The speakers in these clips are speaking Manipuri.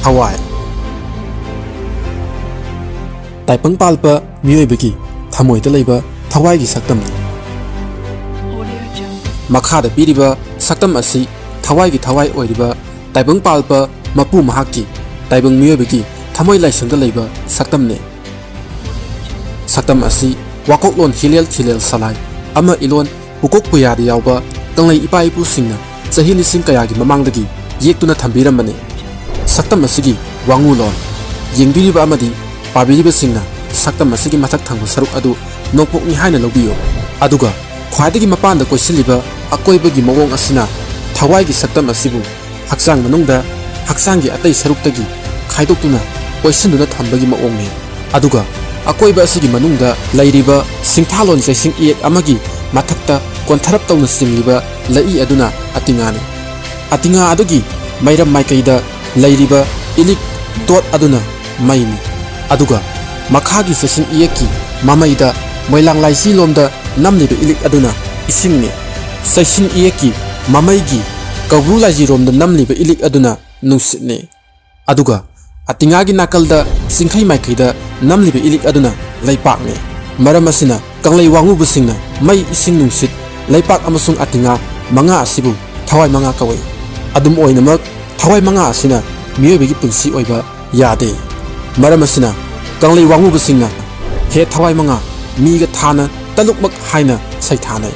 THOUWAI Tengpalpa Meeoiba Thamoida Leiba THOUWAI gi Saktam Makhada piriba Saktam asi THOUWAI gi THOUWAI oiriba Tengpalpa Mapu mahaki Taipang Meeoiba gi Thamoi laisangda leiba Saktam ne Saktam asi wakoklon hilel salai ama ilon ukok puyadi yawba kanglai ipa ipu singna chahi lising kaya gi mamangdagi yektuna thambiramane Saktam asigi wangulon yengbiriba amadi pabiriba singna Saktam asigi mathak thangba saruk adu nokpokni haina lobiyo aduga khwaidagi mapanda koisiliba akoibagi mawong asina THOUWAI gi Saktam asibu haksang manungda haksangi atai saruktagi khaidoktuna koisinduna thambagi mawongni aduga akoiba asigi manungda lairiba singthalon jaising iek amagi mathakta kontharap tawna singliba lai aduna atingani atinga adugi mairam maikaida lairiba ilik dot aduna maini aduga makhagi jaising ieki mamaida moilang laisi lomda namliba ilik aduna isingni jaising ieki mamaigi kawru laiji romda namliba ilik aduna nungsitni aduga atingagi nakalda singkhai maikaida namliba ilik aduna laipakni maram asina kanglai wanguba singna mai ising nungsit laipak amasung atinga manga asibu THOUWAI manga kawai adum oinamak THOUWAI manga asina Meeoibagi punsi oiba yade maram asina kanglai wanguba singna he THOUWAI manga miga thana talukmak haina saithanai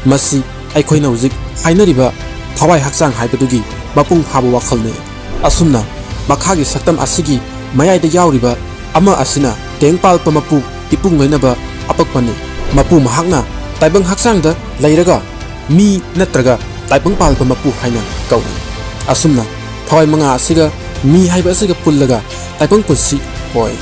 masi aikhoina hujik hainariba THOUWAI haksang haibadugi mapung phaba wakhalne asumna makhagi Saktam asigi mayaida yauriba ama asina Tengpalpa Mapu ipung loinaba apakpani Mapu mahakna Taipang haksangda leiraga mi natraga Tengpalpa Mapu haina kauni asumna THOUWAI manga asiga mi haiba asiga pullaga Taipang punsi oi